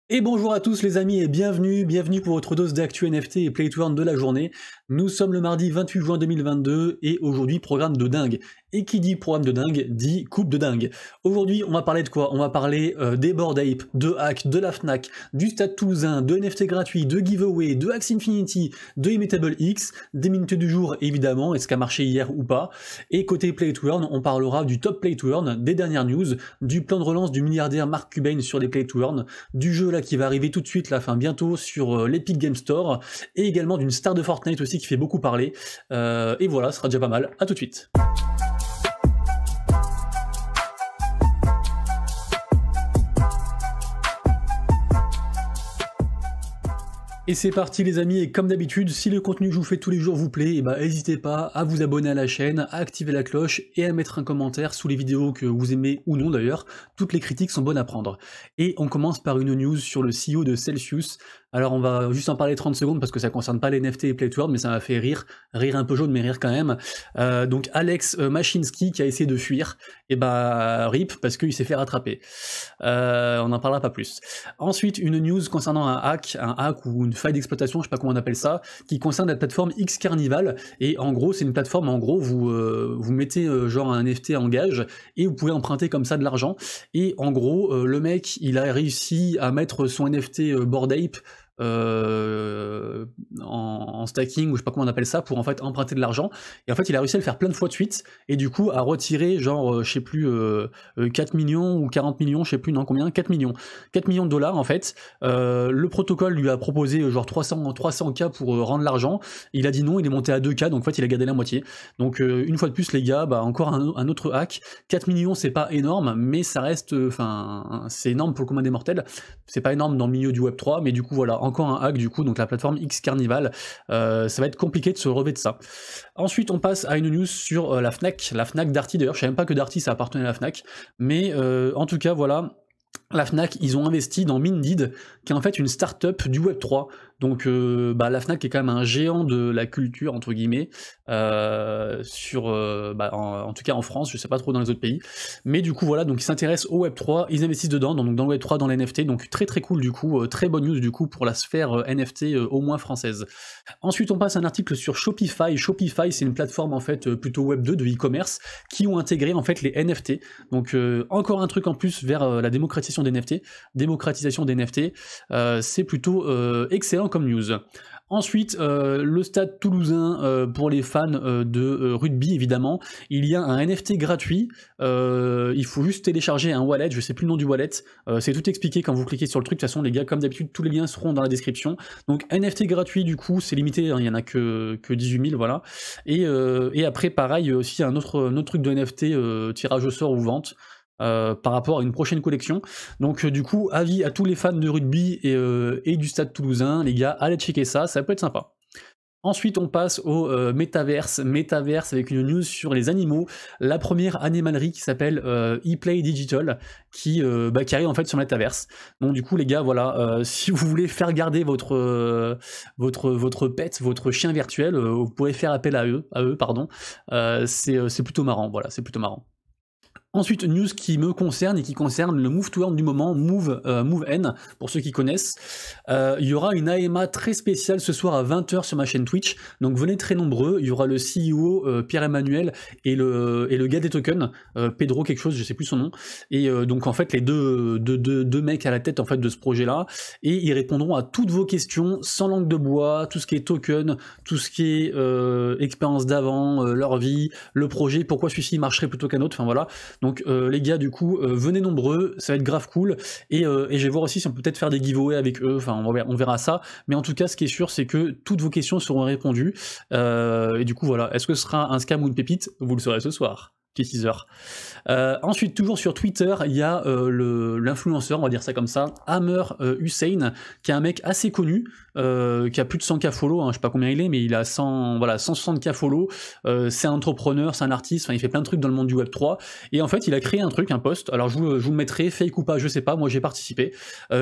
Et bonjour à tous les amis et bienvenue pour votre dose d'actu NFT et Play to Earn de la journée. Nous sommes le mardi 28 juin 2022 et aujourd'hui programme de dingue. Et qui dit programme de dingue dit coupe de dingue. Aujourd'hui on va parler de quoi? On va parler des Bored Ape, de Hack, de la Fnac, du Stade Toulousain, de NFT gratuits, de giveaway, de Axie Infinity, de Immutable X, des minutes du jour évidemment, est-ce qu'a marché hier ou pas. Et côté Play to Earn, on parlera du top Play to Earn, des dernières news, du plan de relance du milliardaire Mark Cuban sur les Play to Earn, du jeu là qui va arriver tout de suite, là, enfin bientôt sur l'Epic Game Store, et également d'une star de Fortnite aussi qui fait beaucoup parler. Et voilà, ce sera déjà pas mal. À tout de suite. Et c'est parti les amis, et comme d'habitude, si le contenu que je vous fais tous les jours vous plaît, n'hésitez pas à vous abonner à la chaîne, à activer la cloche et à mettre un commentaire sous les vidéos que vous aimez ou non d'ailleurs, toutes les critiques sont bonnes à prendre. Et on commence par une news sur le CEO de Celsius. Alors on va juste en parler 30 secondes parce que ça concerne pas les NFT et Play to Earn, mais ça m'a fait rire un peu jaune mais rire quand même. Donc Alex Mashinsky qui a essayé de fuir, et rip parce qu'il s'est fait rattraper. On n'en parlera pas plus. Ensuite une news concernant un hack ou une faille d'exploitation, je sais pas comment on appelle ça, qui concerne la plateforme X Carnival, et en gros c'est une plateforme, en gros vous mettez genre un NFT en gage, et vous pouvez emprunter comme ça de l'argent, et en gros le mec il a réussi à mettre son NFT Bored Ape en stacking, ou je sais pas comment on appelle ça, pour en fait emprunter de l'argent, et en fait il a réussi à le faire plein de fois de suite, et du coup à retirer genre je sais plus 4 millions ou 40 millions, je sais plus non combien, 4 millions de dollars en fait. Le protocole lui a proposé genre 300K pour rendre l'argent, il a dit non, il est monté à 2K, donc en fait il a gardé la moitié. Donc une fois de plus les gars, encore un autre hack. 4 millions c'est pas énorme, mais ça reste, enfin c'est énorme pour le commun des mortels, c'est pas énorme dans le milieu du Web3, mais du coup voilà, encore un hack du coup, donc la plateforme X Carnival, ça va être compliqué de se relever de ça. Ensuite on passe à une news sur la Fnac Darty, d'ailleurs je savais même pas que Darty ça appartenait à la Fnac, mais en tout cas voilà, la Fnac, ils ont investi dans Mindid, qui est en fait une start-up du Web3. Donc la Fnac est quand même un géant de la culture, entre guillemets, en tout cas en France, je sais pas trop dans les autres pays. Mais du coup voilà, donc ils s'intéressent au Web3, ils investissent dedans, donc dans le Web3, dans les NFT, donc très très cool du coup, très bonne news du coup pour la sphère NFT au moins française. Ensuite on passe à un article sur Shopify. Shopify c'est une plateforme en fait plutôt Web2 de e-commerce qui ont intégré en fait les NFT. Donc encore un truc en plus vers la démocratisation des NFT, c'est plutôt excellent comme news. Ensuite, le Stade Toulousain, pour les fans de rugby évidemment, il y a un NFT gratuit, il faut juste télécharger un wallet, je sais plus le nom du wallet, c'est tout expliqué quand vous cliquez sur le truc, de toute façon les gars, comme d'habitude, tous les liens seront dans la description. Donc NFT gratuit du coup, c'est limité, hein, il y en a que 18 000, voilà. Et après pareil, aussi un autre truc de NFT, tirage au sort ou vente, par rapport à une prochaine collection. Donc du coup, avis à tous les fans de rugby et du Stade Toulousain, les gars, allez checker ça, ça peut être sympa. Ensuite, on passe au Metaverse avec une news sur les animaux. La première animalerie qui s'appelle ePlay Digital, qui arrive en fait sur Metaverse. Donc du coup, les gars, voilà, si vous voulez faire garder votre pet, votre chien virtuel, vous pourrez faire appel à eux, pardon. C'est plutôt marrant, voilà, c'est plutôt marrant. Ensuite, une news qui me concerne et qui concerne le Move to Earn du moment, Move N, pour ceux qui connaissent. Il y aura une AMA très spéciale ce soir à 20h sur ma chaîne Twitch, donc venez très nombreux. Il y aura le CEO Pierre-Emmanuel et le gars des tokens, Pedro quelque chose, je sais plus son nom, et donc en fait les deux mecs à la tête en fait de ce projet-là, et ils répondront à toutes vos questions sans langue de bois, tout ce qui est token, tout ce qui est expérience d'avant, leur vie, le projet, pourquoi celui-ci marcherait plutôt qu'un autre, enfin voilà. Donc les gars du coup venez nombreux, ça va être grave cool, et je vais voir aussi si on peut peut-être faire des giveaways avec eux, enfin on verra ça, mais en tout cas ce qui est sûr c'est que toutes vos questions seront répondues, et du coup voilà, est-ce que ce sera un scam ou une pépite, vous le saurez ce soir. Petit teaser. Ensuite, toujours sur Twitter, il y a l'influenceur, on va dire ça comme ça, Hammer Hussein, qui est un mec assez connu, qui a plus de 100K follow, hein, je sais pas combien il est, mais il a 160K follow, c'est un entrepreneur, c'est un artiste, il fait plein de trucs dans le monde du Web3, et en fait il a créé un post, alors je vous le mettrai, fake ou pas, je sais pas, moi j'ai participé,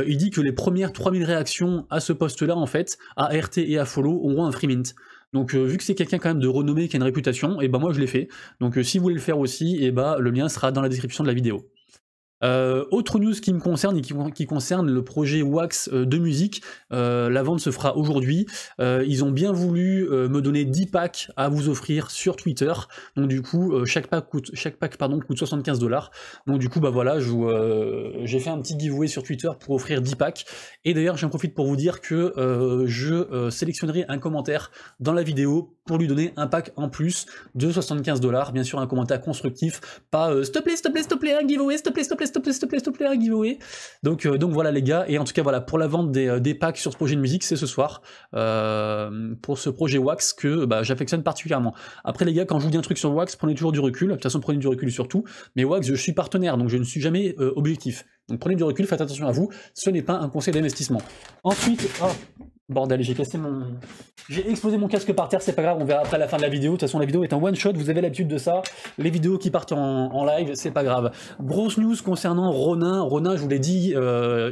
il dit que les premières 3000 réactions à ce post-là, en fait, à RT et à follow, auront un free mint. Donc vu que c'est quelqu'un quand même de renommé, qui a une réputation, et moi je l'ai fait. Donc si vous voulez le faire aussi, le lien sera dans la description de la vidéo. Autre news qui me concerne et qui concerne le projet Wax de musique, la vente se fera aujourd'hui. Ils ont bien voulu me donner 10 packs à vous offrir sur Twitter, donc du coup chaque pack coûte 75$, donc du coup bah voilà, j'ai fait un petit giveaway sur Twitter pour offrir 10 packs, et d'ailleurs j'en profite pour vous dire que je sélectionnerai un commentaire dans la vidéo pour lui donner un pack en plus de 75$, bien sûr un commentaire constructif, pas s'il te plaît, un giveaway, s'il te plaît, un giveaway. Donc voilà les gars, et en tout cas voilà, pour la vente des packs sur ce projet de musique, c'est ce soir, pour ce projet Wax que bah, j'affectionne particulièrement. Après les gars, quand je vous dis un truc sur Wax, prenez toujours du recul, de toute façon prenez du recul surtout, mais Wax, je suis partenaire, donc je ne suis jamais objectif. Donc prenez du recul, faites attention à vous, ce n'est pas un conseil d'investissement. Ensuite, oh, bordel, j'ai explosé mon casque par terre, c'est pas grave, on verra après la fin de la vidéo. De toute façon, la vidéo est un one shot, vous avez l'habitude de ça. Les vidéos qui partent en live, c'est pas grave. Grosse news concernant Ronin. Ronin, je vous l'ai dit,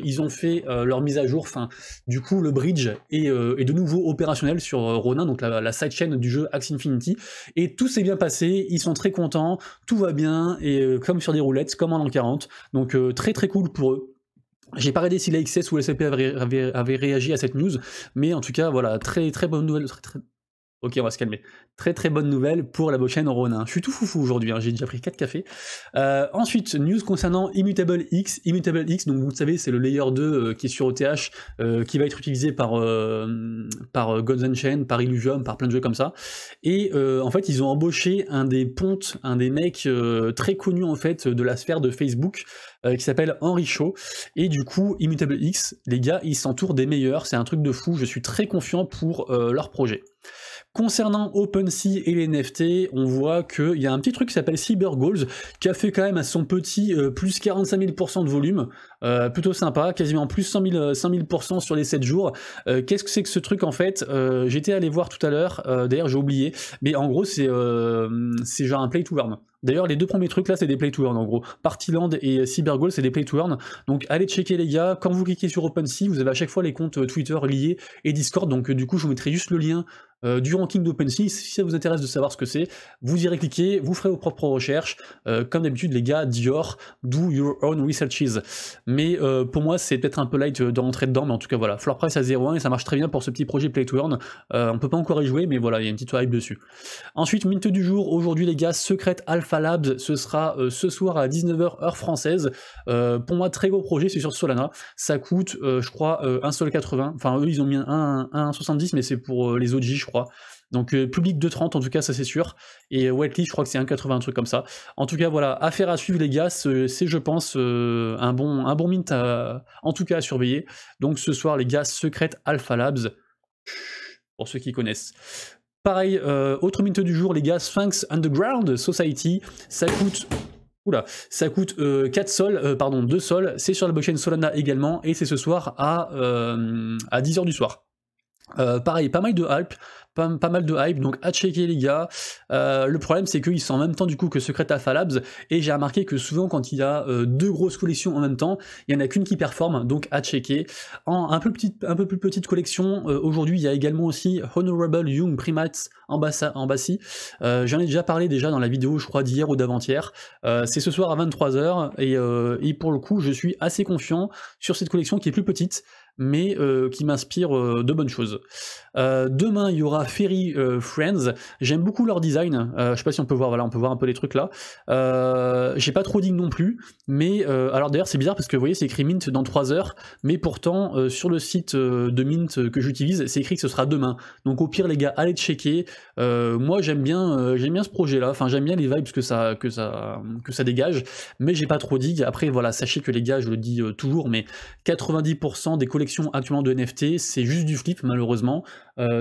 ils ont fait leur mise à jour. Enfin, du coup, le bridge est de nouveau opérationnel sur Ronin, donc la sidechain du jeu Axie Infinity. Et tout s'est bien passé, ils sont très contents, tout va bien, et comme sur des roulettes, comme en l'an 40. Donc très très cool pour eux. J'ai pas regardé si la XS ou la LCP avait réagi à cette news, mais en tout cas, voilà, très très bonne nouvelle. Ok, on va se calmer. Très très bonne nouvelle pour la blockchain Ronin. Je suis tout foufou aujourd'hui, hein, j'ai déjà pris 4 cafés. Ensuite, news concernant Immutable X. Immutable X, donc vous le savez, c'est le layer 2 qui est sur ETH, qui va être utilisé par Gods Unchained, par Illuvium, par plein de jeux comme ça. Et en fait, ils ont embauché un des pontes, un des mecs très connus en fait de la sphère de Facebook, qui s'appelle Henry Shaw, et du coup, Immutable X, les gars, ils s'entourent des meilleurs, c'est un truc de fou, je suis très confiant pour leur projet. Concernant OpenSea et les NFT, on voit qu'il y a un petit truc qui s'appelle CyberGoals, qui a fait quand même à son petit plus 45 000% de volume, plutôt sympa, quasiment plus 100 000% sur les 7 jours. Qu'est-ce que c'est que ce truc en fait? J'étais allé voir tout à l'heure, d'ailleurs j'ai oublié, mais en gros c'est genre un play to earn. D'ailleurs, les deux premiers trucs là, c'est des play to earn en gros. Partyland et CyberGoals, c'est des play to earn. Donc allez checker les gars. Quand vous cliquez sur OpenSea, vous avez à chaque fois les comptes Twitter liés et Discord. Donc du coup, je vous mettrai juste le lien du ranking d'OpenSea. Si ça vous intéresse de savoir ce que c'est, vous irez cliquer, vous ferez vos propres recherches. Comme d'habitude, les gars, Dior, do your own researches. Mais pour moi, c'est peut-être un peu light de rentrer dedans. Mais en tout cas, voilà, floor price à 0,1 et ça marche très bien pour ce petit projet play to earn. On peut pas encore y jouer, mais voilà, il y a une petite hype dessus. Ensuite, mint du jour, aujourd'hui les gars, Secret Alpha Labs, ce sera ce soir à 19h heure française. Pour moi, très gros projet, c'est sur Solana. Ça coûte, je crois, 1,80$. Enfin, eux, ils ont mis un 1,70$, mais c'est pour les OG, je crois. Donc public 2,30 en tout cas, ça c'est sûr. Et Whiteley, je crois que c'est 1,80$, un truc comme ça. En tout cas, voilà, affaire à suivre les gars. C'est, je pense, un bon mint en tout cas à surveiller. Donc ce soir les gars, Secret Alpha Labs, pour ceux qui connaissent. Pareil, autre mint du jour les gars, Sphinx Underground Society, ça coûte... Oula, ça coûte 4 sols, pardon, 2 sols, c'est sur la blockchain Solana également, et c'est ce soir à 10h du soir. Pareil, pas mal de hype, donc à checker les gars. Le problème c'est qu'ils sont en même temps du coup que Secret Alpha Labs, et j'ai remarqué que souvent quand il y a deux grosses collections en même temps, il n'y en a qu'une qui performe, donc à checker. Un peu plus petite collection, aujourd'hui il y a également aussi Honorable Young Primates en Bassi. J'en ai déjà parlé dans la vidéo je crois d'hier ou d'avant-hier. C'est ce soir à 23h, et pour le coup je suis assez confiant sur cette collection qui est plus petite, mais qui m'inspire de bonnes choses. Demain, il y aura Fairy Friends. J'aime beaucoup leur design. Je sais pas si on peut voir, voilà, on peut voir un peu les trucs là. J'ai pas trop dit non plus, mais alors d'ailleurs c'est bizarre parce que vous voyez c'est écrit Mint dans 3 heures, mais pourtant sur le site de Mint que j'utilise, c'est écrit que ce sera demain. Donc au pire les gars, allez checker. Moi j'aime bien ce projet là. Enfin j'aime bien les vibes que ça dégage, mais j'ai pas trop dit. Après voilà, sachez que les gars, je le dis toujours, mais 90% des collections actuellement de NFT, c'est juste du flip malheureusement,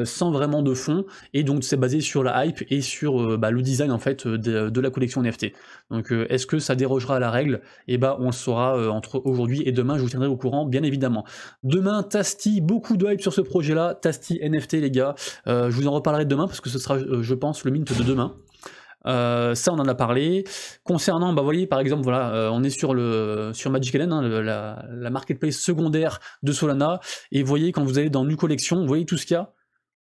sans vraiment de fond, et donc c'est basé sur la hype et sur le design en fait de la collection NFT. Donc est-ce que ça dérogera à la règle? Et on le saura entre aujourd'hui et demain, je vous tiendrai au courant bien évidemment. Demain, Tasty, beaucoup de hype sur ce projet là, Tasty NFT les gars, je vous en reparlerai demain parce que ce sera je pense le mint de demain. Ça on en a parlé. Concernant, vous voyez par exemple, voilà, on est sur Magic Eden, hein, la marketplace secondaire de Solana, et vous voyez quand vous allez dans New Collection, vous voyez tout ce qu'il y a.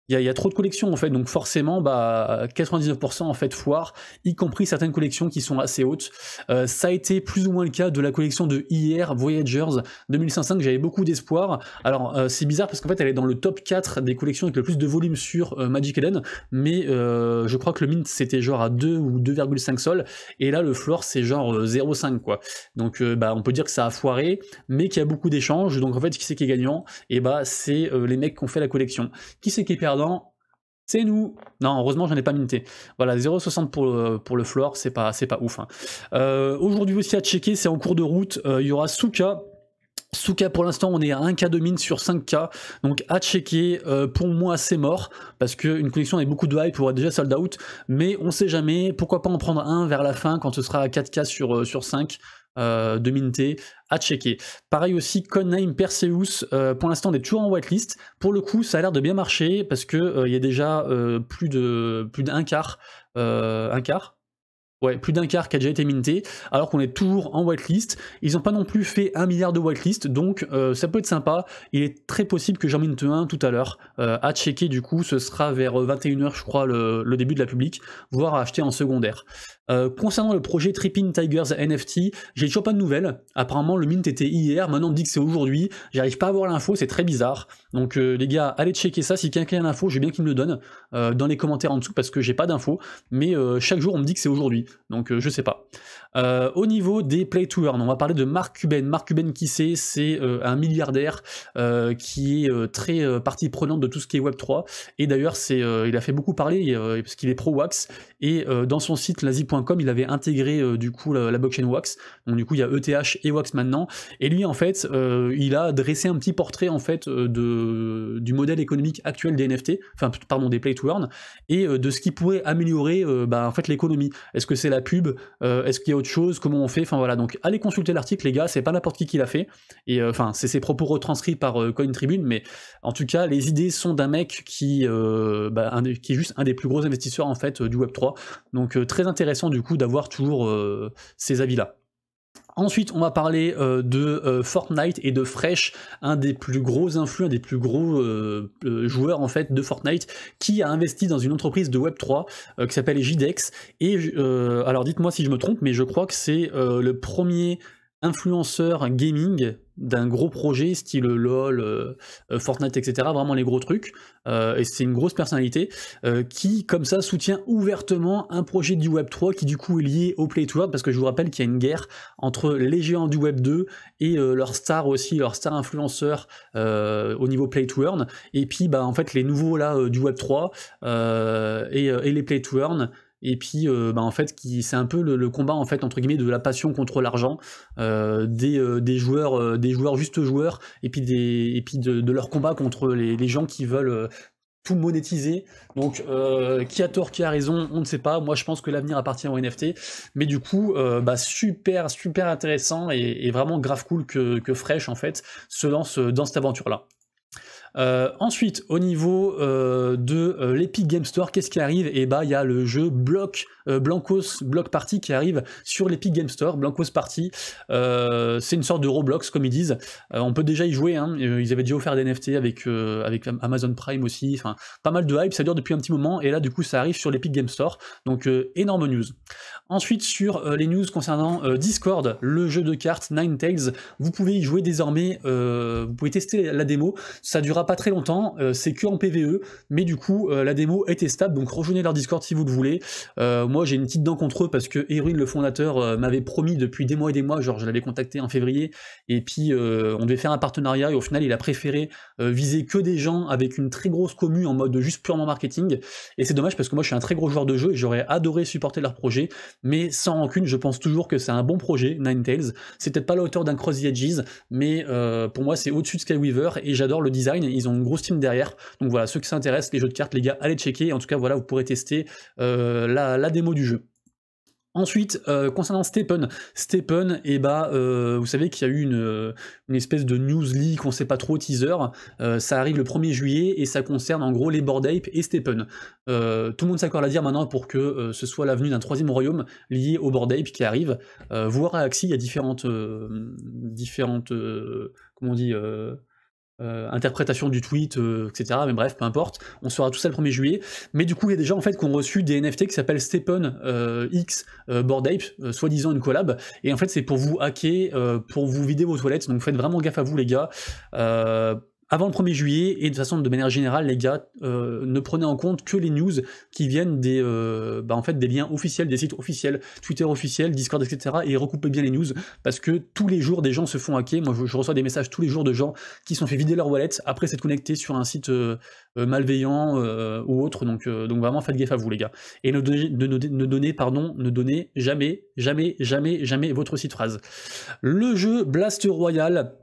Il y a trop de collections en fait, donc forcément, bah, 99% en fait foire, y compris certaines collections qui sont assez hautes. Ça a été plus ou moins le cas de la collection de hier, Voyagers 2005, j'avais beaucoup d'espoir. Alors c'est bizarre parce qu'en fait elle est dans le top 4 des collections avec le plus de volume sur Magic Eden, mais je crois que le mint c'était genre à 2 ou 2,5 sols, et là le floor c'est genre 0,5 quoi. Donc bah, on peut dire que ça a foiré, mais qu'il y a beaucoup d'échanges, donc en fait qui c'est qui est gagnant? Et bah c'est les mecs qui ont fait la collection. Qui c'est qui est perdant? C'est nous. Non, heureusement, j'en ai pas minté. Voilà, 0,60 pour le floor, c'est pas ouf. Hein. Aujourd'hui aussi à checker, c'est en cours de route, il y aura Suka. Suka, pour l'instant, on est à 1K de mine sur 5K, donc à checker. Pour moi, c'est mort, parce qu'une collection avec beaucoup de hype pourrait déjà sold out, mais on sait jamais, pourquoi pas en prendre un vers la fin, quand ce sera à 4K sur 5, de minté, à checker. Pareil aussi, Codename Perseus, pour l'instant on est toujours en whitelist. Pour le coup, ça a l'air de bien marcher parce que il y a déjà plus d'un quart, ouais, plus d'un quart qui a déjà été minté, alors qu'on est toujours en whitelist. Ils n'ont pas non plus fait 1 milliard de whitelist, donc ça peut être sympa. Il est très possible que j'en minte un tout à l'heure. À checker du coup, ce sera vers 21h je crois le début de la public, voire à acheter en secondaire. Concernant le projet Tripping Tigers NFT, j'ai toujours pas de nouvelles. Apparemment le mint était hier, maintenant on me dit que c'est aujourd'hui. J'arrive pas à voir l'info, c'est très bizarre. Donc les gars, allez checker ça, si quelqu'un a l'info, je veux bien qu'il me le donne dans les commentaires en dessous parce que j'ai pas d'info. Mais chaque jour on me dit que c'est aujourd'hui, donc je sais pas. Au niveau des play to earn, on va parler de Mark Cuban. Mark Cuban qui c'est un milliardaire qui est très partie prenante de tout ce qui est Web3. Et d'ailleurs il a fait beaucoup parler parce qu'il est pro Wax. Et dans son site lazy.com, il avait intégré du coup la blockchain Wax. Donc du coup il y a ETH et Wax maintenant. Et lui en fait, il a dressé un petit portrait en fait du modèle économique actuel des NFT, enfin pardon des play to earn, et de ce qui pourrait améliorer en fait l'économie. Est-ce que c'est la pub? Est-ce qu'il y a autre chose? Comment on fait? Enfin voilà, donc allez consulter l'article les gars, c'est pas n'importe qui l'a fait. Et enfin c'est ses propos retranscrits par Coin Tribune, mais en tout cas les idées sont d'un mec qui est juste un des plus gros investisseurs en fait du Web3. Donc très intéressant du coup d'avoir toujours ces avis-là. Ensuite, on va parler de Fortnite et de Fresh, un des plus gros influx, un des plus gros joueurs en fait de Fortnite, qui a investi dans une entreprise de Web3 qui s'appelle JDEX. Et alors dites-moi si je me trompe, mais je crois que c'est le premier influenceur gaming d'un gros projet style LOL, Fortnite, etc. Vraiment les gros trucs. Et c'est une grosse personnalité qui, comme ça, soutient ouvertement un projet du Web3 qui, du coup, est lié au Play to Earn, parce que je vous rappelle qu'il y a une guerre entre les géants du Web2 et leurs stars aussi, leurs stars influenceurs au niveau Play to Earn. Et puis, bah, en fait, les nouveaux là du Web3 et les Play to Earn. Et puis, en fait, c'est un peu le combat en fait entre guillemets de la passion contre l'argent, des joueurs juste joueurs, et puis de leur combat contre les gens qui veulent tout monétiser. Donc, qui a tort, qui a raison, on ne sait pas. Moi, je pense que l'avenir appartient aux NFT, mais du coup, super intéressant et vraiment grave cool que Fresh en fait se lance dans cette aventure-là. Ensuite, au niveau de l'Epic Game Store, qu'est-ce qui arrive? Et bah, il y a le jeu Blancos Block Party qui arrive sur l'Epic Game Store. Blancos Party, c'est une sorte de Roblox, comme ils disent. On peut déjà y jouer, hein. Ils avaient déjà offert des NFT avec Amazon Prime aussi. Enfin, pas mal de hype, ça dure depuis un petit moment. Et là, du coup, ça arrive sur l'Epic Game Store. Donc, énorme news. Ensuite, sur les news concernant Discord, le jeu de cartes Ninetales, vous pouvez y jouer désormais. Vous pouvez tester la démo. Ça durera pas très longtemps, c'est que en PVE, mais du coup la démo est testable, donc rejoignez leur Discord si vous le voulez. Moi j'ai une petite dent contre eux parce que Erwin le fondateur m'avait promis depuis des mois et des mois, genre je l'avais contacté en février, et puis on devait faire un partenariat, et au final il a préféré viser que des gens avec une très grosse commu en mode juste purement marketing, et c'est dommage parce que moi je suis un très gros joueur de jeu et j'aurais adoré supporter leur projet, mais sans rancune, je pense toujours que c'est un bon projet, Ninetales. C'est peut-être pas la hauteur d'un Cross the Edges, mais pour moi c'est au-dessus de Skyweaver et j'adore le design. Ils ont une grosse team derrière, donc voilà, ceux qui s'intéressent, les jeux de cartes, les gars, allez checker, en tout cas voilà, vous pourrez tester la démo du jeu. Ensuite, concernant Stephen, et vous savez qu'il y a eu une espèce de news leak, on sait pas trop, teaser, ça arrive le 1er juillet, et ça concerne en gros les Bored Ape et Stephen. Tout le monde s'accorde à dire maintenant pour que ce soit l'avenue d'un troisième royaume lié au Bored Ape qui arrive. Voir à Axie, il y a différentes comment on dit, interprétation du tweet, etc. Mais bref, peu importe, on saura tout ça le 1er juillet. Mais du coup, il y a des gens en fait qui ont reçu des NFT qui s'appellent Stephen X Bored Ape, soi-disant une collab, et en fait c'est pour vous hacker, pour vous vider vos toilettes, donc faites vraiment gaffe à vous les gars. Avant le 1er juillet, et de façon de manière générale, les gars, ne prenez en compte que les news qui viennent des, en fait, des liens officiels, des sites officiels, Twitter officiel, Discord, etc. Et recoupez bien les news, parce que tous les jours, des gens se font hacker. Moi, je reçois des messages tous les jours de gens qui se sont fait vider leur wallet après s'être connectés sur un site malveillant ou autre. Donc vraiment, faites gaffe à vous, les gars. Et ne donnez jamais votre site phrase. Le jeu Blast Royale,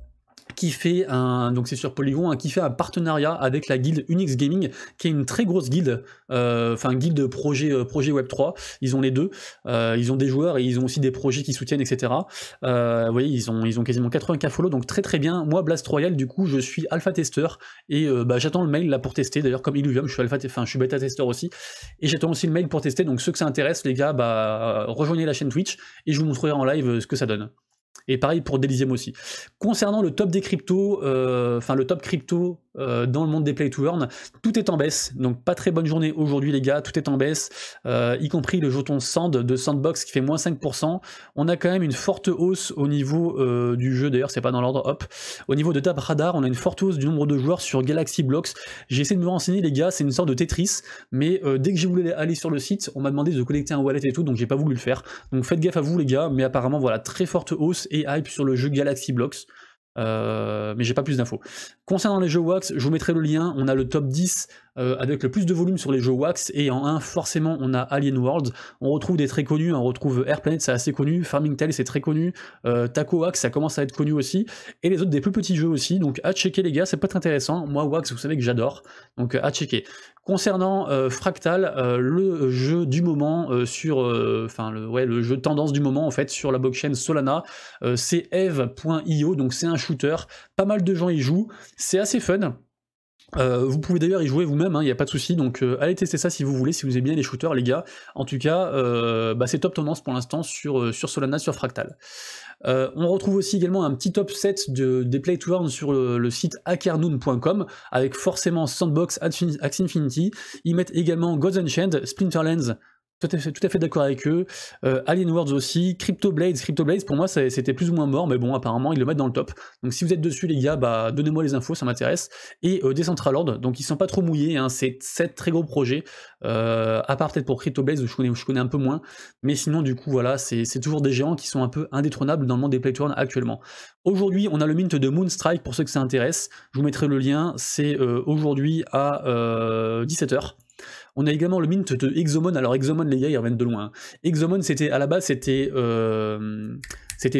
qui fait donc c'est sur Polygon, hein, qui fait un partenariat avec la guilde Unix Gaming, qui est une très grosse guilde, guilde projet Web3, ils ont les deux, ils ont des joueurs et ils ont aussi des projets qui soutiennent, etc. Vous voyez, ils ont quasiment 80K follow, donc très très bien. Moi, Blast Royale, du coup, je suis alpha testeur, et j'attends le mail là pour tester, d'ailleurs comme Illuvium, je suis bêta testeur aussi, et j'attends aussi le mail pour tester, donc ceux que ça intéresse, les gars, rejoignez la chaîne Twitch, et je vous montrerai en live ce que ça donne. Et pareil pour Delysium aussi. Concernant le top des cryptos, le top crypto dans le monde des play to earn, tout est en baisse, donc pas très bonne journée aujourd'hui les gars, tout est en baisse, y compris le jeton Sand de Sandbox qui fait moins 5%. On a quand même une forte hausse au niveau du jeu, d'ailleurs c'est pas dans l'ordre, hop. Au niveau de Tap Radar, on a une forte hausse du nombre de joueurs sur Galaxy Blocks. J'ai essayé de me renseigner les gars, c'est une sorte de Tetris, mais dès que j'ai voulu aller sur le site, on m'a demandé de connecter un wallet et tout, donc j'ai pas voulu le faire. Donc faites gaffe à vous les gars, mais apparemment voilà, très forte hausse et hype sur le jeu Galaxy Blocks. Mais j'ai pas plus d'infos. Concernant les jeux Wax, je vous mettrai le lien, on a le top 10 avec le plus de volume sur les jeux Wax, et en 1 forcément on a Alien World, on retrouve des très connus, on retrouve Airplanet, c'est assez connu, Farming Tale c'est très connu, Taco Wax ça commence à être connu aussi, et les autres des plus petits jeux aussi, donc à checker les gars, ça peut être intéressant. Moi Wax vous savez que j'adore, donc à checker. Concernant Fractal, le jeu du moment sur, le jeu tendance du moment en fait sur la blockchain Solana, c'est eve.io, donc c'est un shooter, pas mal de gens y jouent, c'est assez fun. Vous pouvez d'ailleurs y jouer vous-même, il n'y a pas de souci, donc allez tester ça si vous voulez, si vous aimez bien les shooters les gars. En tout cas, c'est top tendance pour l'instant sur Solana, sur Fractal. On retrouve aussi également un petit top 7 des play to earn sur le site hackernoon.com, avec forcément Sandbox, Axie Infinity. Ils mettent également Gods Unchained, Splinterlands, tout à fait d'accord avec eux, Alien Worlds aussi, CryptoBlades pour moi c'était plus ou moins mort, mais bon apparemment ils le mettent dans le top, donc si vous êtes dessus les gars, donnez-moi les infos, ça m'intéresse, et Decentraland, donc ils sont pas trop mouillés, c'est 7 très gros projets, à part peut-être pour CryptoBlades, je connais un peu moins, mais sinon du coup voilà, c'est toujours des géants qui sont un peu indétrônables dans le monde des play to earn actuellement. Aujourd'hui on a le mint de Moonstrike pour ceux que ça intéresse, je vous mettrai le lien, c'est aujourd'hui à 17h. On a également le mint de Exomon. Alors Exomon les gars ils reviennent de loin. Exomon à la base c'était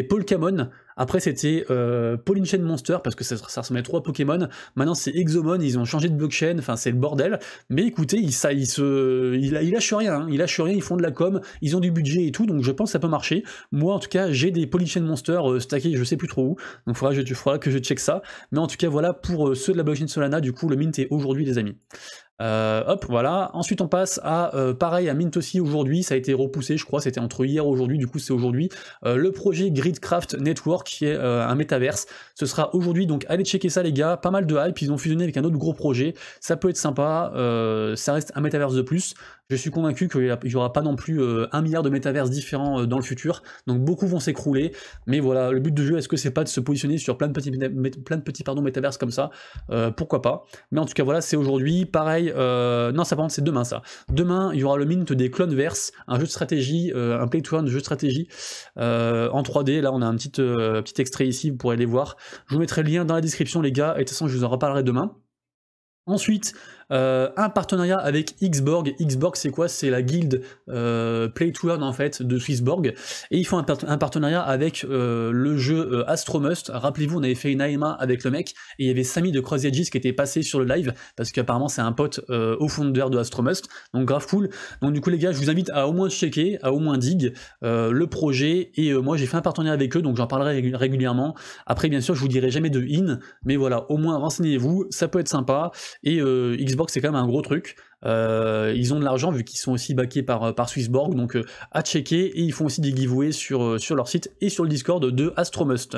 Polkamon, après c'était Chain Monster parce que ça ressemblait trop à Pokémon, maintenant c'est Exomon, ils ont changé de blockchain, enfin c'est le bordel, mais écoutez, ils lâchent rien, ils font de la com, ils ont du budget et tout, donc je pense que ça peut marcher. Moi en tout cas j'ai des Chain Monster stackés je sais plus trop où, donc faudra que je check ça, mais en tout cas voilà pour ceux de la blockchain Solana, du coup le mint est aujourd'hui les amis. Hop, voilà. Ensuite, on passe à, pareil, à Mint aussi aujourd'hui, ça a été repoussé, je crois, c'était entre hier et aujourd'hui, du coup c'est aujourd'hui, le projet Gridcraft Network, qui est un métaverse, ce sera aujourd'hui, donc allez checker ça les gars, pas mal de hype, ils ont fusionné avec un autre gros projet, ça peut être sympa, ça reste un métaverse de plus, je suis convaincu qu'il n'y aura pas non plus 1 milliard de métaverses différents dans le futur, donc beaucoup vont s'écrouler, mais voilà, le but du jeu, est-ce que c'est pas de se positionner sur plein de petits métaverses comme ça, pourquoi pas, mais en tout cas voilà, c'est aujourd'hui, pareil, non ça par contre c'est demain ça. Demain il y aura le mint des Cloneverse, un jeu de stratégie, un play to earn de jeu de stratégie en 3D, là on a un petit extrait ici, vous pourrez aller voir. Je vous mettrai le lien dans la description les gars, et de toute façon je vous en reparlerai demain. Ensuite, un partenariat avec Xborg. Xborg c'est quoi? C'est la guilde Play to Earn en fait de Swissborg, et ils font un partenariat avec le jeu Astromust. Rappelez-vous, on avait fait une AMA avec le mec, et il y avait Samy de Cross Edges qui était passé sur le live, parce qu'apparemment c'est un pote au founder de Astromust, donc grave cool. Donc du coup les gars, je vous invite à au moins checker, à au moins dig le projet, et moi j'ai fait un partenariat avec eux, donc j'en parlerai régulièrement. Après bien sûr je vous dirai jamais de in, mais voilà, au moins renseignez-vous, ça peut être sympa, et Xborg c'est quand même un gros truc, ils ont de l'argent vu qu'ils sont aussi backés par Swissborg, donc à checker, et ils font aussi des giveaways sur leur site et sur le Discord de Astromust,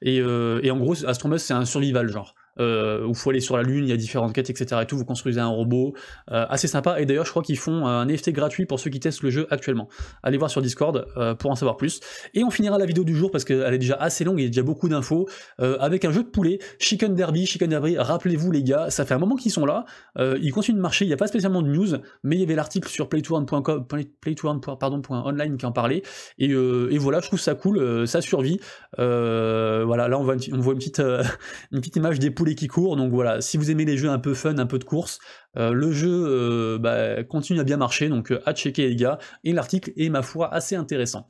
et en gros Astromust c'est un survival genre, où il faut aller sur la lune, il y a différentes quêtes, etc. et tout, vous construisez un robot, assez sympa, et d'ailleurs je crois qu'ils font un NFT gratuit pour ceux qui testent le jeu actuellement. Allez voir sur Discord pour en savoir plus. Et on finira la vidéo du jour, parce qu'elle est déjà assez longue, et il y a déjà beaucoup d'infos, avec un jeu de poulet, Chicken Derby, rappelez-vous les gars, ça fait un moment qu'ils sont là, ils continuent de marcher, il n'y a pas spécialement de news, mais il y avait l'article sur playtoearn.online qui en parlait, et voilà, je trouve ça cool, ça survit, voilà, là on voit une petite image des poulets qui courent, donc voilà, si vous aimez les jeux un peu fun, un peu de course, le jeu continue à bien marcher, donc à checker les gars, et l'article est ma foi assez intéressant.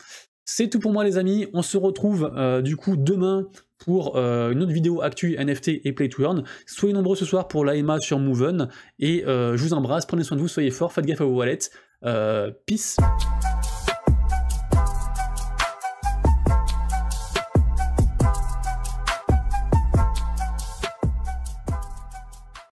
C'est tout pour moi les amis, on se retrouve du coup demain pour une autre vidéo actu NFT et Play to Earn. Soyez nombreux ce soir pour l'AMA sur Moven, et je vous embrasse, prenez soin de vous, soyez forts, faites gaffe à vos wallets, peace.